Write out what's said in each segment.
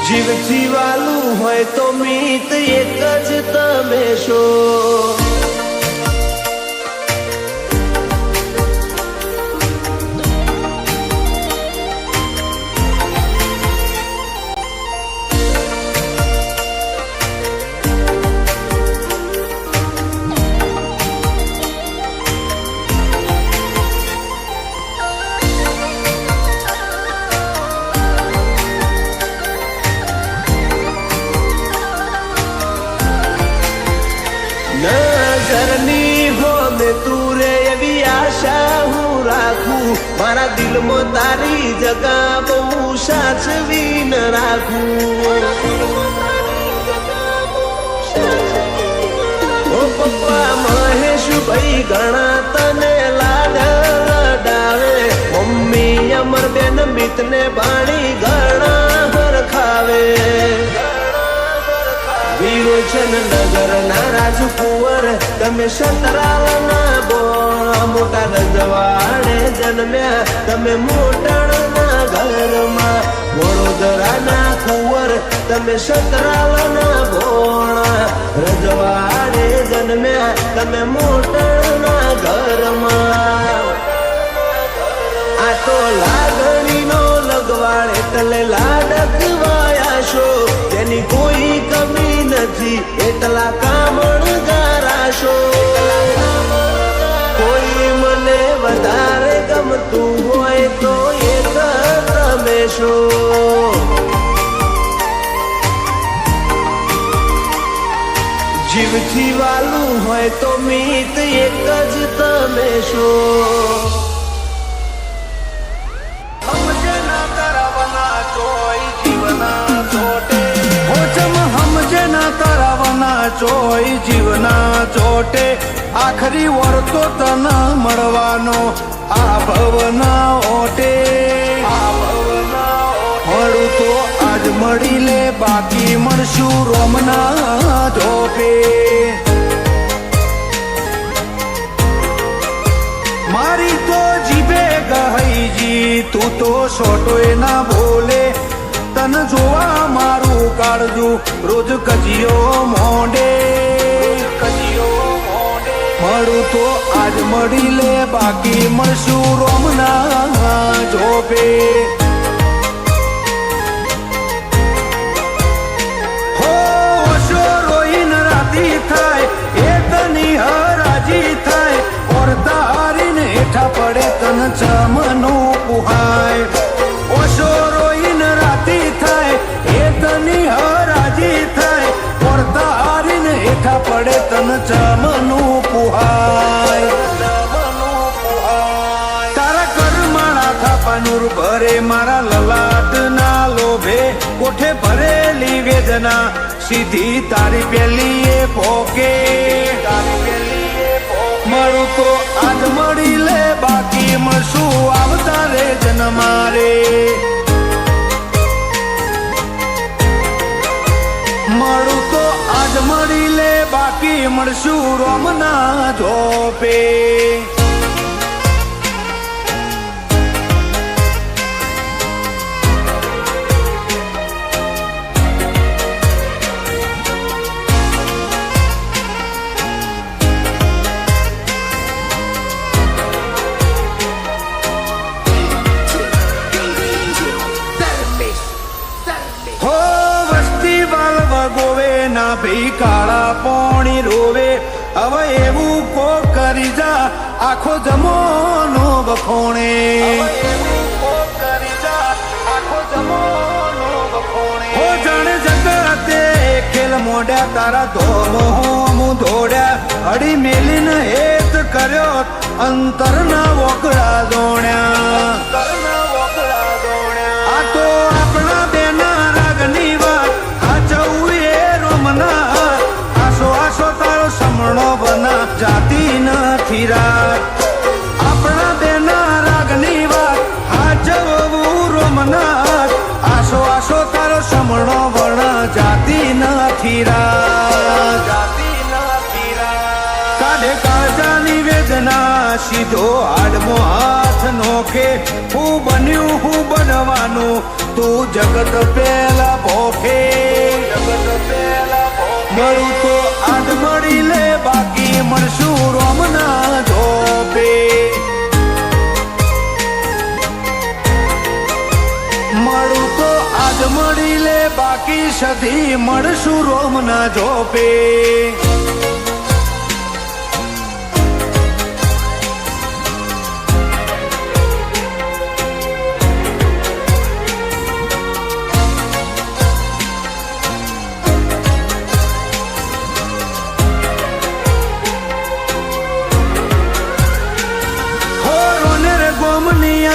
જીવથી વાલું હોય તો મીત એક જ તમે છો. નજરની હોમે તું રે એવી આશા હું રાખું. મારા દિલમાં તારી જગા બહુ સાચવી ન રાખું. ઓ પપ્પા મહેશભાઈ ઘણા તને લાડ લડાવે. મમ્મી અમરબેન મિતને બાણી ઘણા હરખાવે. વિરોચન નગર ના રાજકુંવર તમે સતરાલ ના બોળ. મોટા રજવાડે જન્મ્યા તમે મોટણ ના ઘરમાં. વડોદરા ના કુંવર તમે સતરાલ ના બોળ. રજવાડે જન્મ્યા તમે મોટણ ના ઘરમાં. આ તો લાગણી નો લગવાડ એટલે લાડકવાયા છો. તેની કોઈ કમી નથી એટલા કામણગારા છો. કોઈ મને વધારે ગમતું હોય તો એક તમે છો. જીવથી વાલું હોય તો મીત એક જ તમે છો. ચોય જીવના ચોટે આખરી વર તો તન મળવાનો આ ભવના ઓટે. મળું તો આજ મળી લે બાકી મળશું રોમના જોપે. મારી તો જીભે ગહઈજી તું તો સોટોય ના બોલે. તન જોવા મારું કાળજું રોજ કજિયો મોંડે. મળું તો આજ મળી લે બાકી મળશું રોમના જોપે. હો ઓશો રોઈન રાતી થાય એકની હરાજી થાય. ઓરતા હારીને હેઠા પડે તન ચમનું પુહાય. ઓશો રોઈન રાતી થાય એકની હરાજી થાય. ઓરતા હારીને હેઠા પડે તન ચમનું પુહાય. તારા કરમાળા થાપાનુર ભરે મારા લલાટ ના લોભે. કોઠે ભરેલી વેદના સીધી તારી પેલી એ પોકે. મળું તો આજ મળી લે બાકી મળશું આવતા રે જન્મારે. મળું તો આજ મળી લે બાકી મળશું રોમના જોપે. ના ભઈ કાળા પોણી રોવે. હવે એવું કો કરી જા આખો જમોનો બખોણે. હો જાણે જગતે ખેલ મોઢ્યા તારા ધોમો ધોડ્યા. અડી મેલીને હેત કર્યો અંતરના વોકડા દોણ્યા. આ તો આપણા બેના રાગની વાત આસો આસો તારો સમણો બના જાતી નથી રાત. આપણા બેના રાગની વાત હાજવું રોમનાથ. આસો આસો તારો સમણો બના જાતી નથી રાત. કાઢે કાળજાની વેદના સીધો હાડમો હાથ નોખે હું બન્યું હું બનવાનું તું જગત પેલા ભોખે મળું તો આજ મળી લે બાકી મળશું રોમના જોપે મળું તો આજ મળી લે બાકી સધી મળશું રોમના જોપે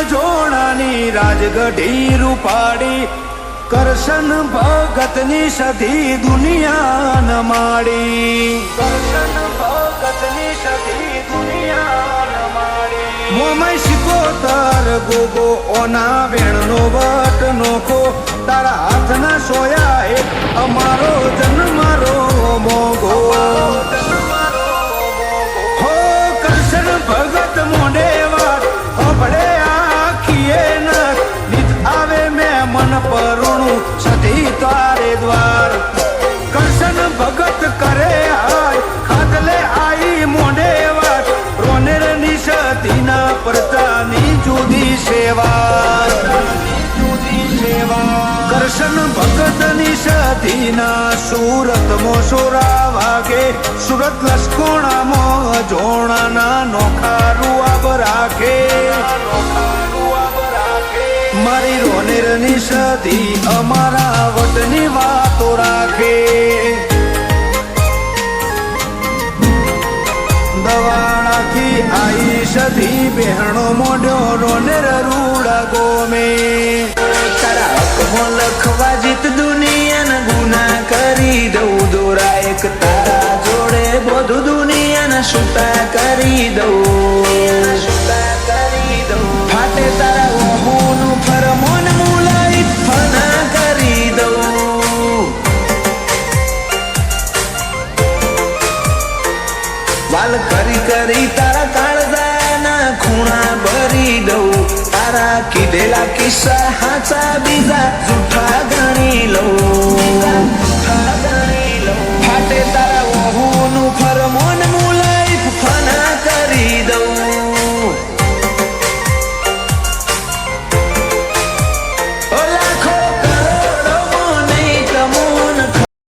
જોડાની રાજગઢી રૂપાડી કરશન ભગતની સધી દુનિયા ન માડી કરશન ભગતની સધી દુનિયા ન માડી મોમય સિકોતર ગોગો ઓના વેણનો વટ નોખો તારા હાથના સોયા એક અમારો જન્મારો મોગો હો કરશન ભગત મોડે વાત પડે મન પરુણું સધી તારે દ્વાર કરશન ભગત કરે આય ખાતલે આઈ મોઢે વાત રોનેર ની સતીના પરતાની જુદી સેવા કરશન ભગત ની સતીના સુરત મોસોરા વાગે સુરત લસકોણામાં જોણાના નોખા રૂઆબ રાખે મારી રોનેર ની સદી અમારા વટની વાતો રાખે દવાણાથી આઈ સદી બહેણો મોઢ્યો રોનેર રૂડા ગોમે તારા હકમાં લખવા જીત દુનિયાના ગુના કરી દઉં દોરા એક તારા જોડે બધું દુનિયાના છૂટા કરી દઉં ફાટે તારા ઓહોનું ફરમોન મુલાઈ ફના કરી દઉં વાલ કરી કરી તારા કાળજાના ખૂણા ભરી દઉં તારા કીધેલા કિસ્સા હાચા બીજા જૂઠા ગણી લઉં